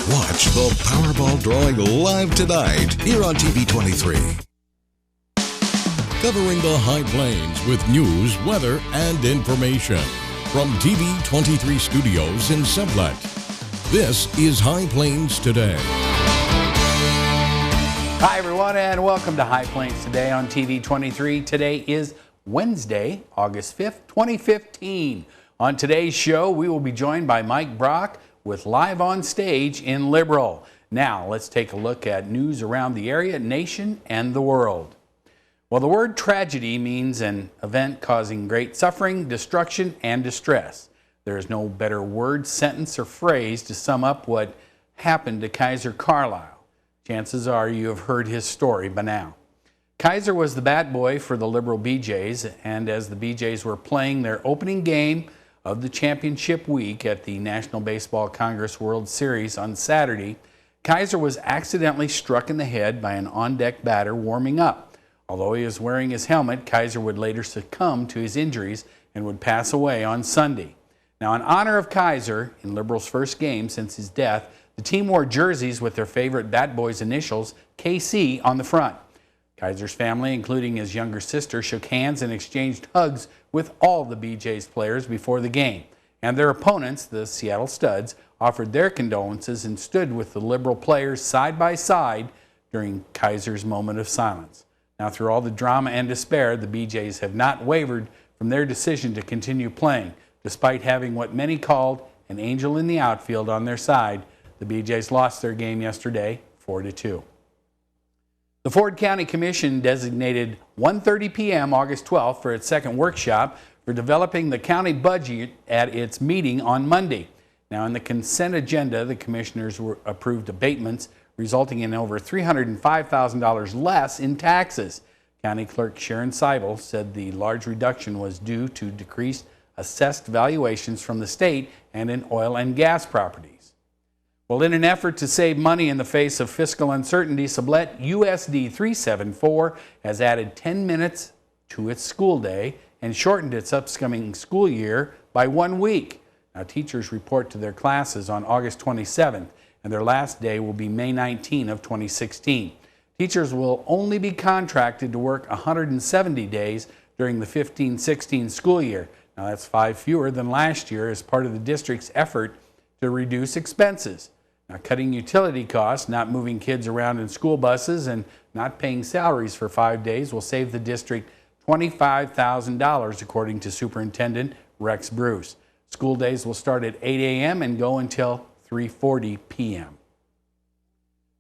Watch the Powerball drawing live tonight here on TV23. Covering the High Plains with news, weather, and information. From TV23 Studios in Sublette, this is High Plains Today. Hi everyone and welcome to High Plains Today on TV23. Today is Wednesday, August 5th, 2015. On today's show, we will be joined by Mike Brock with Live on Stage in Liberal. Now, let's take a look at news around the area, nation, and the world. Well, the word tragedy means an event causing great suffering, destruction, and distress. There is no better word, sentence, or phrase to sum up what happened to Kaiser Carlisle. Chances are you have heard his story by now. Kaiser was the bat boy for the Liberal BJs, and as the BJs were playing their opening game of the championship week at the National Baseball Congress World Series on Saturday, Kaiser was accidentally struck in the head by an on-deck batter warming up. Although he was wearing his helmet, Kaiser would later succumb to his injuries and would pass away on Sunday. Now, in honor of Kaiser, in Liberal's first game since his death, the team wore jerseys with their favorite bat boy's initials, KC, on the front. Kaiser's family, including his younger sister, shook hands and exchanged hugs with all the BJ's players before the game. And their opponents, the Seattle Studs, offered their condolences and stood with the Liberal players side by side during Kaiser's moment of silence. Now, through all the drama and despair, the BJ's have not wavered from their decision to continue playing, despite having what many called an angel in the outfield on their side. The BJ's lost their game yesterday, 4-2. The Ford County Commission designated 1:30 p.m. August 12th for its second workshop for developing the county budget at its meeting on Monday. Now, in the consent agenda, the commissioners approved abatements resulting in over $305,000 less in taxes. County Clerk Sharon Seibel said the large reduction was due to decreased assessed valuations from the state and in oil and gas properties. Well, in an effort to save money in the face of fiscal uncertainty, Sublette USD 374 has added 10 minutes to its school day and shortened its upcoming school year by 1 week. Now, teachers report to their classes on August 27th, and their last day will be May 19 of 2016. Teachers will only be contracted to work 170 days during the 15-16 school year. Now, that's 5 fewer than last year as part of the district's effort to reduce expenses. Now, cutting utility costs, not moving kids around in school buses, and not paying salaries for 5 days will save the district $25,000, according to Superintendent Rex Bruce. School days will start at 8 a.m. and go until 3:40 p.m.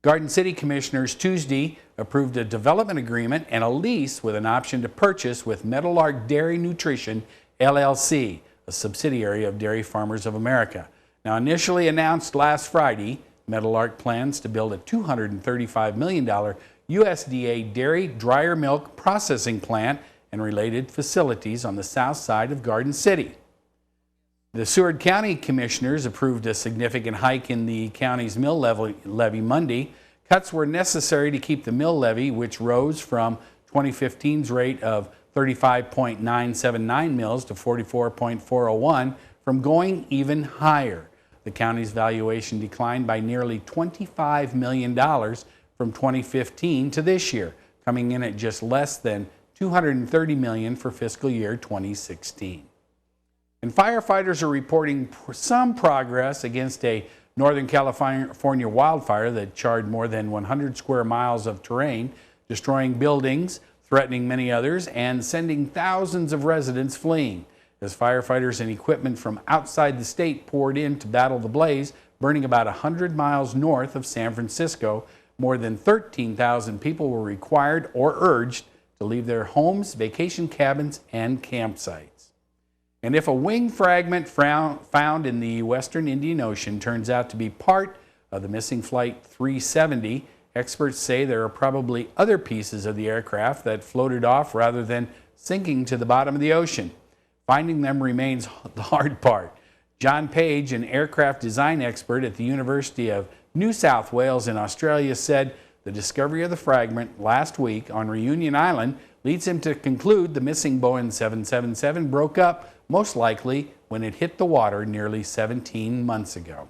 Garden City Commissioners Tuesday approved a development agreement and a lease with an option to purchase with Meadowlark Dairy Nutrition, LLC, a subsidiary of Dairy Farmers of America. Now, initially announced last Friday, Meadowlark plans to build a $235 million USDA dairy dryer milk processing plant and related facilities on the south side of Garden City. The Seward County Commissioners approved a significant hike in the county's mill levy Monday. Cuts were necessary to keep the mill levy, which rose from 2015's rate of 35.979 mills to 44.401, from going even higher. The county's valuation declined by nearly $25 million from 2015 to this year, coming in at just less than $230 million for fiscal year 2016. And firefighters are reporting some progress against a Northern California wildfire that charred more than 100 square miles of terrain, destroying buildings, threatening many others, and sending thousands of residents fleeing. As firefighters and equipment from outside the state poured in to battle the blaze, burning about 100 miles north of San Francisco, more than 13,000 people were required or urged to leave their homes, vacation cabins, and campsites. And if a wing fragment found in the western Indian Ocean turns out to be part of the missing Flight 370, experts say there are probably other pieces of the aircraft that floated off rather than sinking to the bottom of the ocean. Finding them remains the hard part. John Page, an aircraft design expert at the University of New South Wales in Australia, said the discovery of the fragment last week on Reunion Island leads him to conclude the missing Boeing 777 broke up, most likely when it hit the water nearly 17 months ago.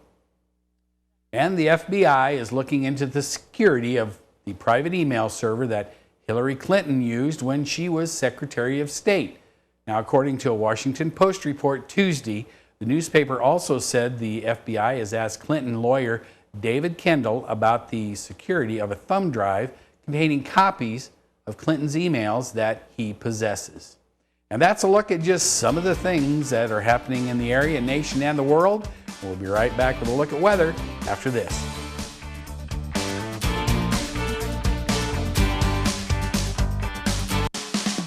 And the FBI is looking into the security of the private email server that Hillary Clinton used when she was Secretary of State. Now, according to a Washington Post report Tuesday, the newspaper also said the FBI has asked Clinton lawyer David Kendall about the security of a thumb drive containing copies of Clinton's emails that he possesses. And that's a look at just some of the things that are happening in the area, nation, and the world. We'll be right back with a look at weather after this.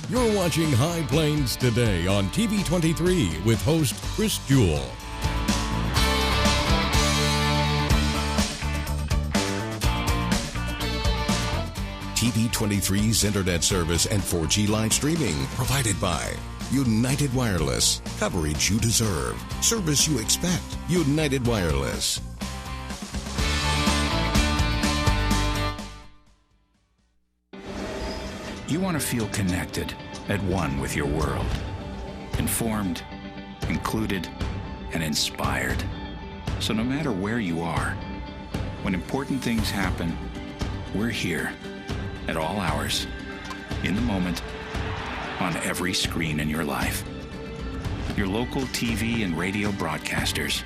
You're watching High Plains Today on TV 23 with host Chris Jewell. TV 23's internet service and 4G live streaming provided by United Wireless. Coverage you deserve. Service you expect. United Wireless. You want to feel connected, at one with your world. Informed, included, and inspired. So no matter where you are, when important things happen, we're here at all hours, in the moment, on every screen in your life. Your local TV and radio broadcasters.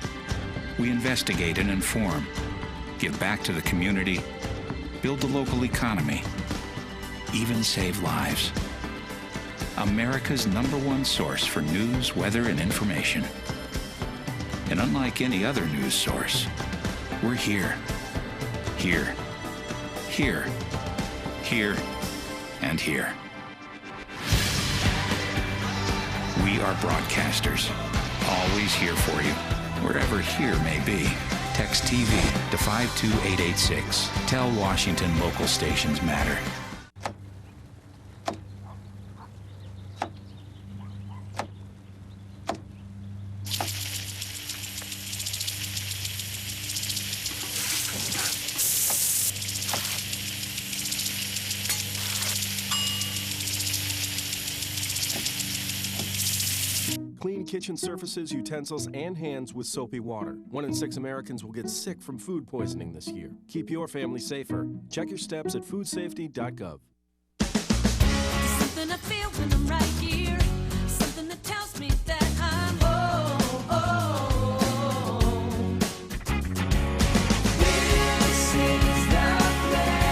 We investigate and inform, give back to the community, build the local economy, even save lives. America's #1 source for news, weather, and information. And unlike any other news source, we're here. Here. Here. Here. And here. We are broadcasters, always here for you, wherever here may be. Text TV to 52886. Tell Washington local stations matter. Clean kitchen surfaces, utensils, and hands with soapy water. 1 in 6 Americans will get sick from food poisoning this year. Keep your family safer. Check your steps at foodsafety.gov. Something I feel when I'm right here. Something that tells me that I'm This is the place.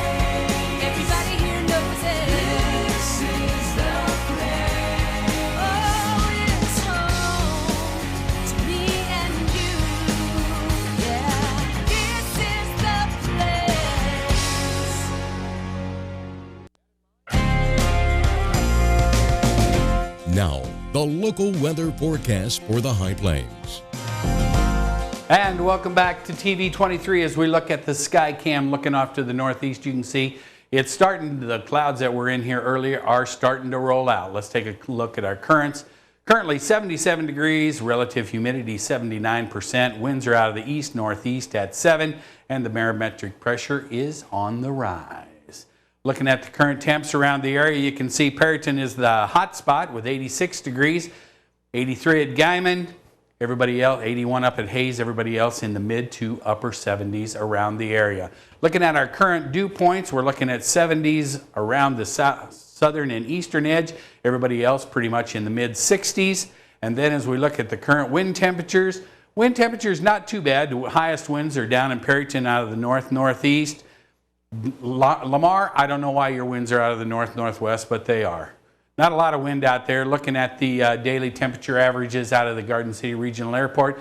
Everybody here knows it. This is the place. Oh, it's home to me and you. Yeah, this is the place. Now, the local weather forecast for the High Plains. And welcome back to TV 23 as we look at the sky cam looking off to the northeast. You can see it's starting, the clouds that were in here earlier are starting to roll out. Let's take a look at our currents. Currently 77 degrees, relative humidity 79%, winds are out of the east northeast at 7, and the barometric pressure is on the rise. Looking at the current temps around the area, you can see Perryton is the hot spot with 86 degrees, 83 at Guyman, everybody else 81 up at Hayes, everybody else in the mid to upper 70s around the area. Looking at our current dew points, we're looking at 70s around the southern and eastern edge, everybody else pretty much in the mid 60s. And then as we look at the current wind temperatures not too bad. The highest winds are down in Perryton out of the north-northeast. Lamar, I don't know why your winds are out of the north-northwest, but they are. Not a lot of wind out there. Looking at the daily temperature averages out of the Garden City Regional Airport,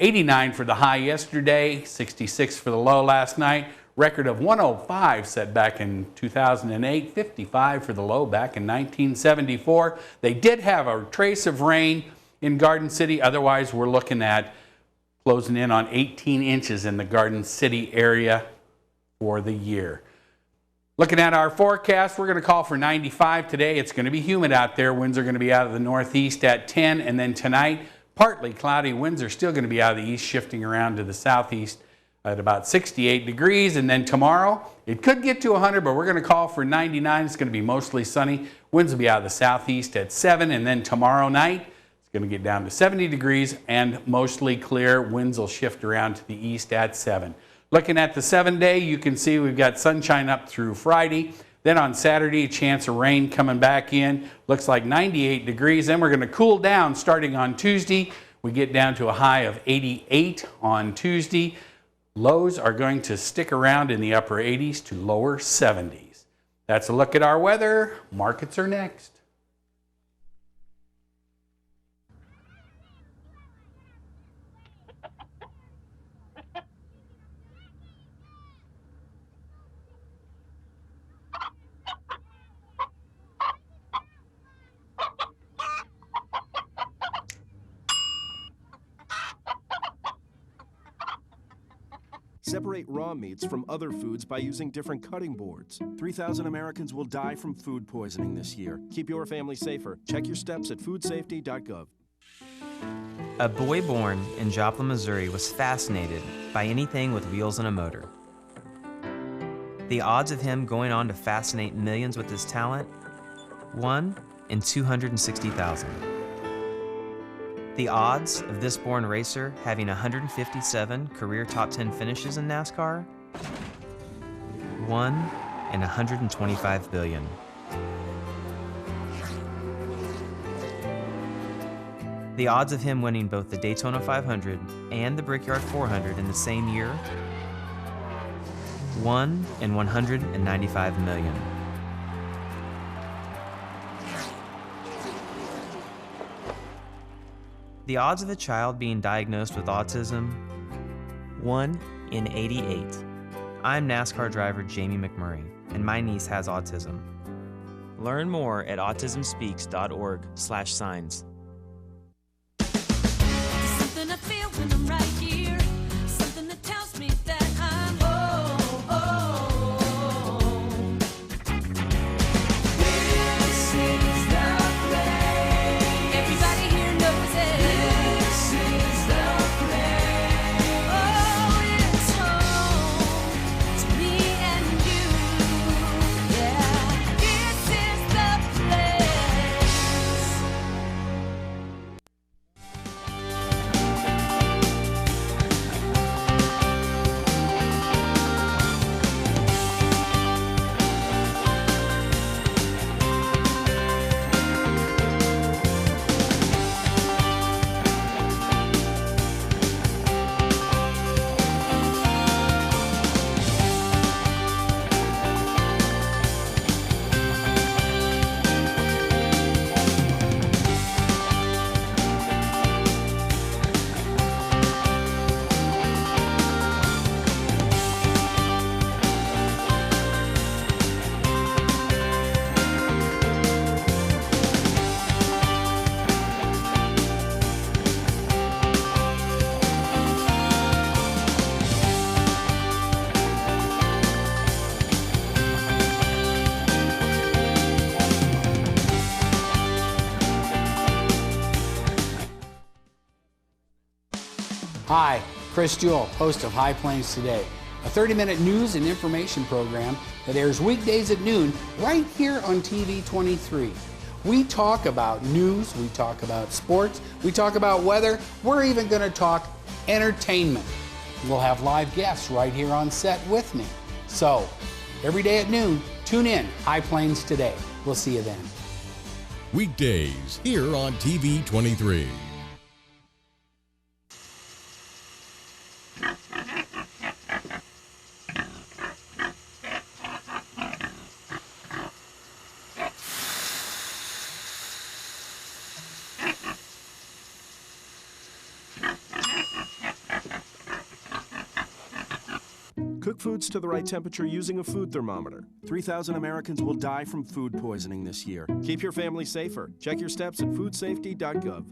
89 for the high yesterday, 66 for the low last night. Record of 105 set back in 2008, 55 for the low back in 1974. They did have a trace of rain in Garden City. Otherwise, we're looking at closing in on 18 inches in the Garden City area for the year. Looking at our forecast, we're going to call for 95 today. It's going to be humid out there. Winds are going to be out of the northeast at 10. And then tonight, partly cloudy. Winds are still going to be out of the east, shifting around to the southeast at about 68 degrees. And then tomorrow, it could get to 100, but we're going to call for 99. It's going to be mostly sunny. Winds will be out of the southeast at 7. And then tomorrow night, it's going to get down to 70 degrees and mostly clear. Winds will shift around to the east at 7. Looking at the 7-day, you can see we've got sunshine up through Friday. Then on Saturday, a chance of rain coming back in. Looks like 98 degrees. Then we're going to cool down starting on Tuesday. We get down to a high of 88 on Tuesday. Lows are going to stick around in the upper 80s to lower 70s. That's a look at our weather. Markets are next. Separate raw meats from other foods by using different cutting boards. 3,000 Americans will die from food poisoning this year. Keep your family safer. Check your steps at foodsafety.gov. A boy born in Joplin, Missouri was fascinated by anything with wheels and a motor. The odds of him going on to fascinate millions with his talent? 1 in 260,000. The odds of this born racer having 157 career top 10 finishes in NASCAR? 1 in 125 billion. The odds of him winning both the Daytona 500 and the Brickyard 400 in the same year? 1 in 195 million. The odds of a child being diagnosed with autism? 1 in 88. I'm NASCAR driver Jamie McMurray, and my niece has autism. Learn more at autismspeaks.org/signs. Something I feel when I'm right here. Something that tells me that I'm home. This is the place. Everybody here knows it. This is the place. Oh, it's home to me and you. Yeah, this is the place. Hi, Chris Jewell, host of High Plains Today, a 30-minute news and information program that airs weekdays at noon right here on TV 23. We talk about news, we talk about sports, we talk about weather, we're even going to talk entertainment. We'll have live guests right here on set with me. So, every day at noon, tune in, High Plains Today. We'll see you then. Weekdays here on TV 23. Cook foods to the right temperature using a food thermometer. 3,000 Americans will die from food poisoning this year. Keep your family safer. Check your steps at foodsafety.gov.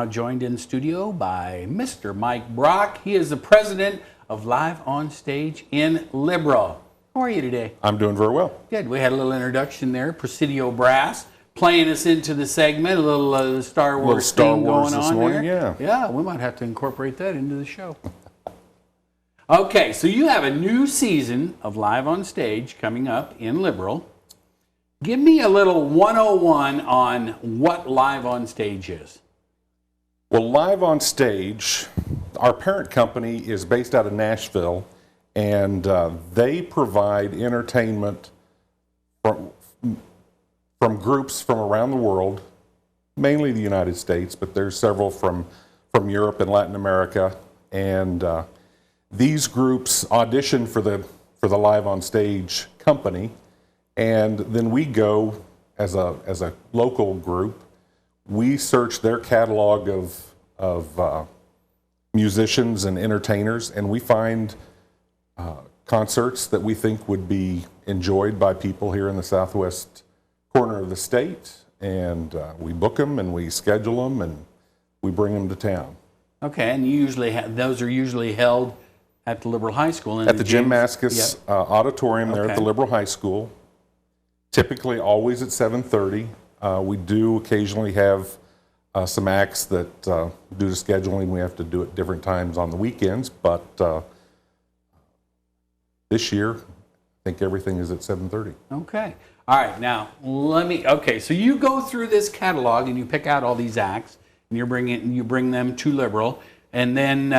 now joined in studio by Mr. Mike Brock. He is the president of Live on Stage in Liberal. How are you today? I'm doing very well. Good. We had a little introduction there. Presidio Brass playing us into the segment. A little Star Wars theme going this on morning, there. yeah. Yeah, we might have to incorporate that into the show. Okay, so you have a new season of Live on Stage coming up in Liberal. Give me a little 101 on what Live on Stage is. Well, Live on Stage, our parent company is based out of Nashville, and they provide entertainment from groups from around the world, mainly the United States, but there's several from Europe and Latin America, and these groups audition for the Live on Stage company, and then we go as a local group. We search their catalog of musicians and entertainers, and we find concerts that we think would be enjoyed by people here in the southwest corner of the state, and we book them and we schedule them and we bring them to town. Okay, and you usually those are usually held at the Liberal High School. At the Jim Maskus Auditorium there at the Liberal High School. Typically always at 7:30. We do occasionally have some acts that due to scheduling we have to do at different times on the weekends, but this year I think everything is at 7:30. Okay. All right. Now so you go through this catalog and you pick out all these acts and you bring them to Liberal, and then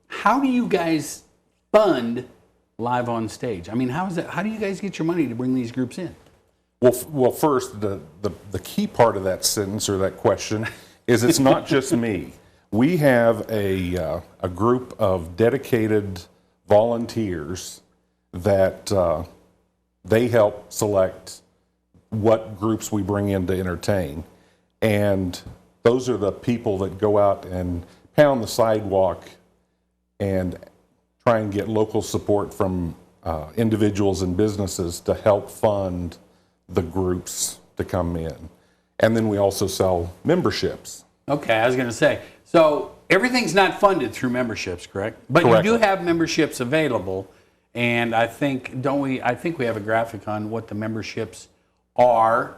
how do you guys fund Live on Stage? I mean, how do you guys get your money to bring these groups in? Well, first, the key part of that sentence or that question is it's not just me. We have a group of dedicated volunteers that they help select what groups we bring in to entertain. And those are the people that go out and pound the sidewalk and try and get local support from individuals and businesses to help fund the groups to come in. And then we also sell memberships. Okay, I was going to say, so everything's not funded through memberships, correct? But Correct. You do have memberships available, and I think we have a graphic on what the memberships are.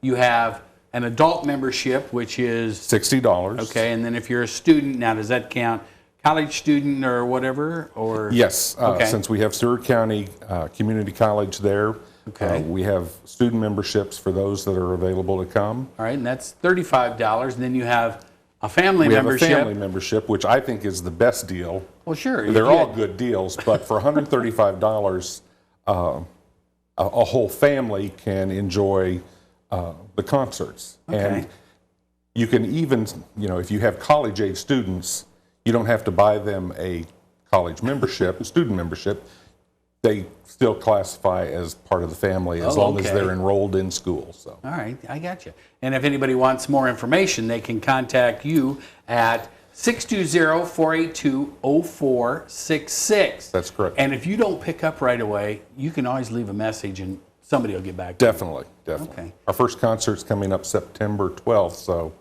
You have an adult membership, which is $60. okay, and then if you're a student, now does that count? College student or whatever? Or Yes, okay. Since we have Stewart County Community College there, Okay. we have student memberships for those that are available to come. All right, and that's $35. And then you have a family We membership. have a family membership, which I think is the best deal. Well, sure. They're all good deals, but for $135, a whole family can enjoy the concerts. Okay. And you can even, if you have college-age students, you don't have to buy them a college membership, a student membership. They still classify as part of the family as long as okay. they're enrolled in school. So. All right, I got you. And if anybody wants more information, they can contact you at 620-482-0466. That's correct. And if you don't pick up right away, you can always leave a message and somebody will get back to you. Definitely. Okay. Our first concert's coming up September 12th, so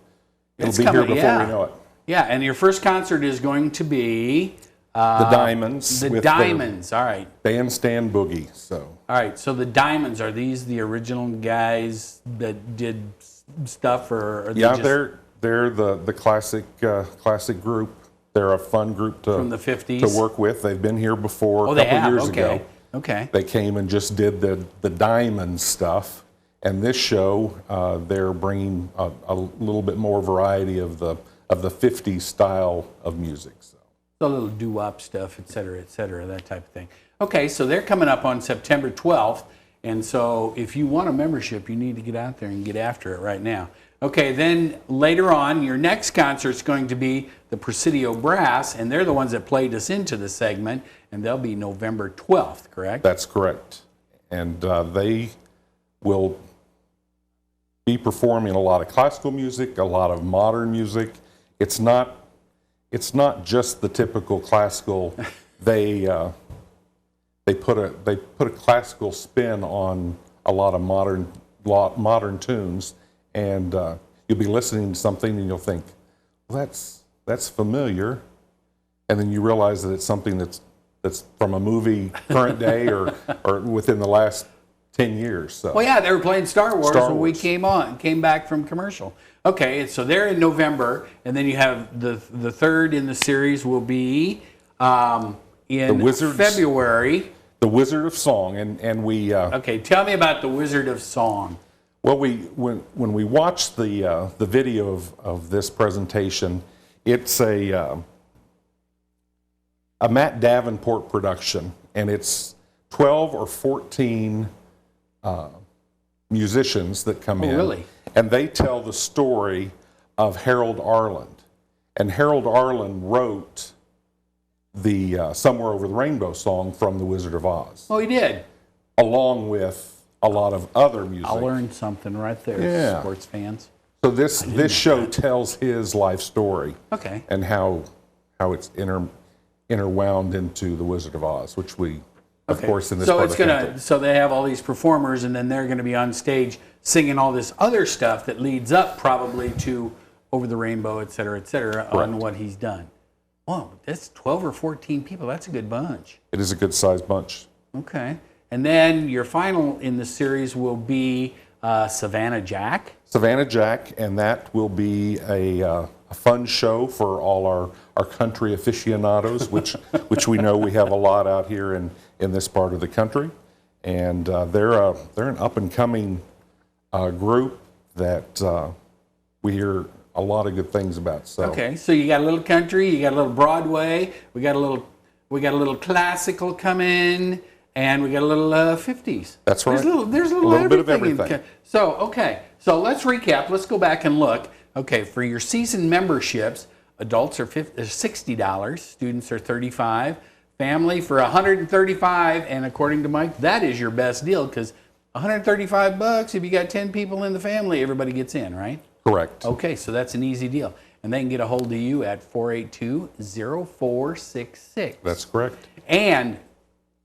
it'll It's be coming, here before yeah. we know it. Yeah, and your first concert is going to be The Diamonds. the with Diamonds. All right. their Bandstand Boogie. So All right, so the Diamonds, are these the original guys that did stuff, or are they just they're the classic group. They're a fun group from the 50s? to work with. They've been here before Oh, a they couple have. years Okay. ago. Okay. They came and just did the Diamond stuff. And this show, they're bringing a little bit more variety of the 50s style of music. So. A little doo-wop stuff, et cetera, that type of thing. Okay, so they're coming up on September 12th, and so if you want a membership, you need to get out there and get after it right now. Okay, then later on, your next concert is going to be the Presidio Brass, and they're the ones that played us into the segment, and they'll be November 12th, correct? That's correct. And they will be performing a lot of classical music, a lot of modern music. It's not just the typical classical. They put a classical spin on a lot of modern tunes, and you'll be listening to something and you'll think, well, that's familiar. And then you realize that it's something that's from a movie current day or within the last 10 years. So. Well, yeah, they were playing Star Wars when we Wars. came back from commercial. Okay, so they're in November, and then you have the third in the series will be in February. The Wizard of Song, and we. Okay, tell me about the Wizard of Song. Well, when we watched the video of this presentation, it's a Matt Davenport production, and it's 12 or 14 musicians that come in. Really? And they tell the story of Harold Arlen. And Harold Arlen wrote the Somewhere Over the Rainbow song from The Wizard of Oz, Oh, he did. along with a lot of other music. I learned something right there, Yeah. sports fans. So this show tells his life story. Okay. And how it's interwound into The Wizard of Oz, which we, of course, in this so part it's of the gonna country. so they have all these performers, and then they're gonna be on stage singing all this other stuff that leads up probably to Over the Rainbow, et cetera, on Correct. what he's done. Whoa, that's 12 or 14 people. That's a good bunch. It is a good-sized bunch. Okay. And then your final in the series will be Savannah Jack. Savannah Jack, and that will be a fun show for all our country aficionados, which we know we have a lot out here in this part of the country. And they're an up-and-coming group that we hear a lot of good things about. So. Okay, so you got a little country, you got a little Broadway, we got a little classical coming, and we got a little 50s. That's right. There's a little bit of everything. everything. So let's recap. Let's go back and look. Okay, for your season memberships, adults are $60, students are $35, family for $135, and according to Mike, that is your best deal because $135. If you got 10 people in the family, everybody gets in, right? Correct. Okay, so that's an easy deal. And they can get a hold of you at 482-0466. That's correct. And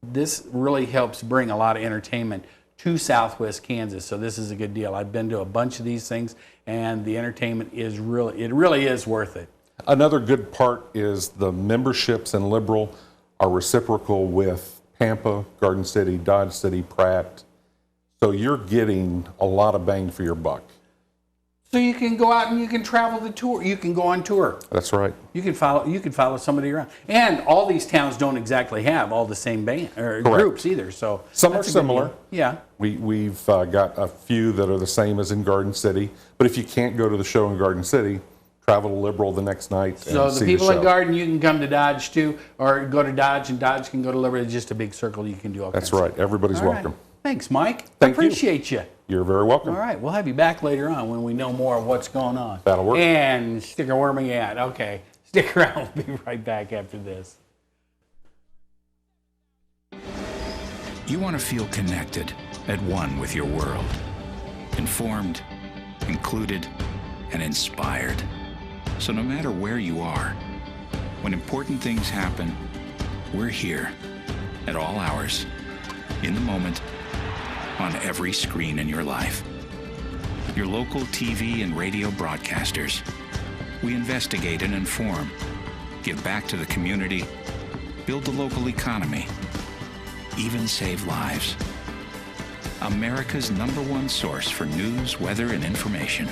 this really helps bring a lot of entertainment to Southwest Kansas. So this is a good deal. I've been to a bunch of these things, and the entertainment is really is worth it. Another good part is the memberships in Liberal are reciprocal with Pampa, Garden City, Dodge City, Pratt. So you're getting a lot of bang for your buck. So you can go out and you can travel the tour. You can go on tour. That's right. You can follow somebody around. And all these towns don't exactly have all the same band or groups either. So Some that's are a good similar. deal. Yeah. We've got a few that are the same as in Garden City. But if you can't go to the show in Garden City, travel to Liberal the next night So and the see people the in show. Garden, you can come to Dodge too, or go to Dodge, and Dodge can go to Liberty. It's just a big circle. You can do all That's kinds of right. Everybody's stuff. All right. welcome. Thanks, Mike. Thank you. Appreciate you. You're very welcome. All right, we'll have you back later on when we know more of what's going on. That'll work. And sticker worming ad. Okay, stick around. We'll be right back after this. You want to feel connected, at one with your world. Informed, included, and inspired. So no matter where you are, when important things happen, we're here at all hours, in the moment, on every screen in your life. Your local TV and radio broadcasters. We investigate and inform, give back to the community, build the local economy, even save lives. America's #1 source for news, weather, and information.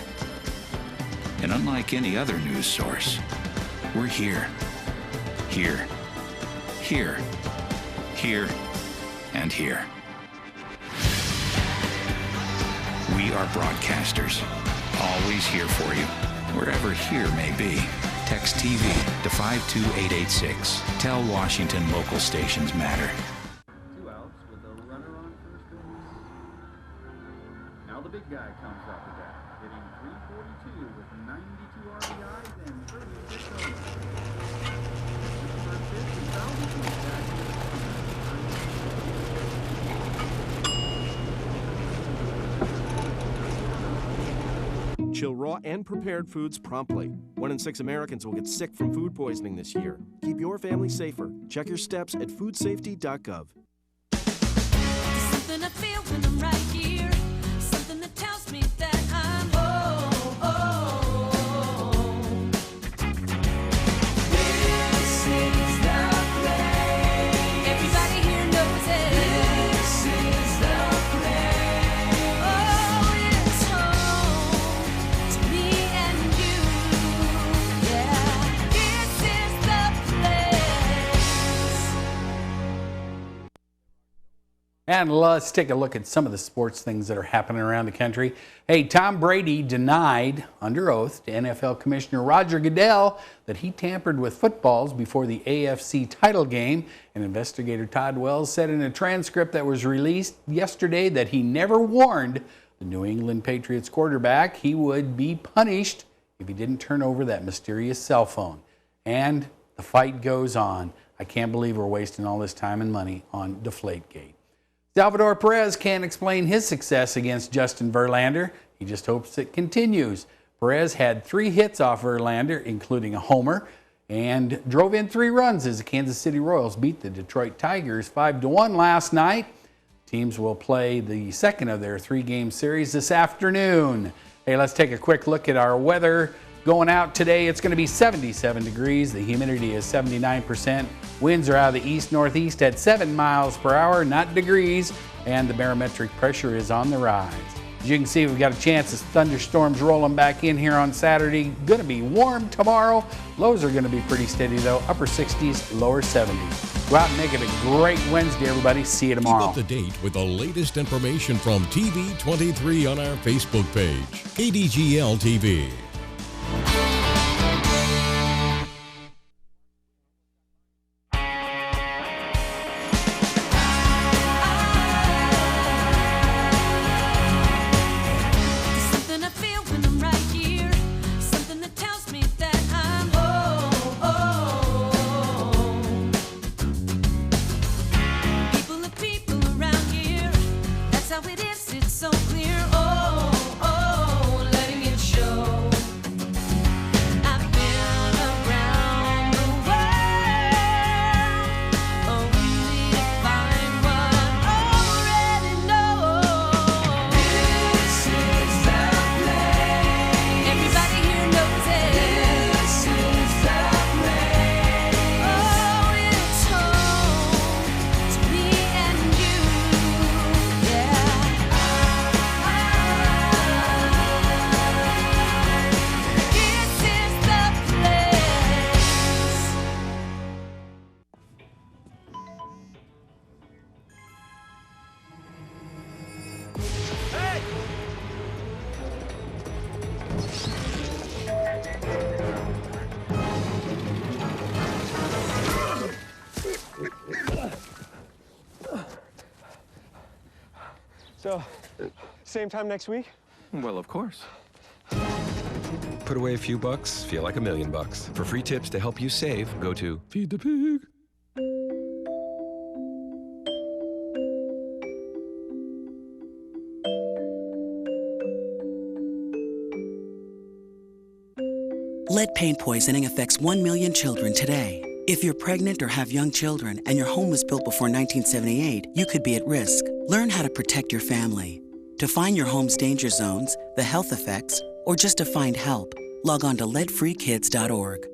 And unlike any other news source, we're here. Here. Here. Here. And here. We are broadcasters, always here for you, wherever here may be. Text TV to 52886. Tell Washington local stations matter. 2 outs with a runner on first base. Now the big guy comes up to bat, hitting .342 with 92 RBIs and 36 home runs. Chill raw and prepared foods promptly. 1 in 6 Americans will get sick from food poisoning this year. Keep your family safer. Check your steps at foodsafety.gov. Something I feel when I'm right here. Something that tells me that I'm home. And let's take a look at some of the sports things that are happening around the country. Hey, Tom Brady denied under oath to NFL Commissioner Roger Goodell that he tampered with footballs before the AFC title game. And investigator Todd Wells said in a transcript that was released yesterday that he never warned the New England Patriots quarterback he would be punished if he didn't turn over that mysterious cell phone. And the fight goes on. I can't believe we're wasting all this time and money on Deflategate. Salvador Perez can't explain his success against Justin Verlander. He just hopes it continues. Perez had 3 hits off Verlander, including a homer, and drove in 3 runs as the Kansas City Royals beat the Detroit Tigers 5-1 last night. Teams will play the second of their 3-game series this afternoon. Hey, let's take a quick look at our weather. Going out today, it's going to be 77 degrees. The humidity is 79%. Winds are out of the east-northeast at 7 miles per hour, not degrees. And the barometric pressure is on the rise. As you can see, we've got a chance of thunderstorms rolling back in here on Saturday. Going to be warm tomorrow. Lows are going to be pretty steady, though. Upper 60s, lower 70s. Go out and make it a great Wednesday, everybody. See you tomorrow. Keep up to date with the latest information from TV23 on our Facebook page, KDGL TV. Something I feel when I'm right here, something that tells me that I'm people are people around here. That's how it is. It's so clear. Letting it show. I've been around the world, only to find what I already know. This is the place. Everybody here knows it. This is the place. Oh, it's home to me and you. Yeah. This is the place. So, same time next week? Well, of course. Put away a few bucks, feel like $1 million. For free tips to help you save, go to Feed the Pig. Lead paint poisoning affects 1 million children today. If you're pregnant or have young children and your home was built before 1978, you could be at risk. Learn how to protect your family. To find your home's danger zones, the health effects, or just to find help, log on to leadfreekids.org.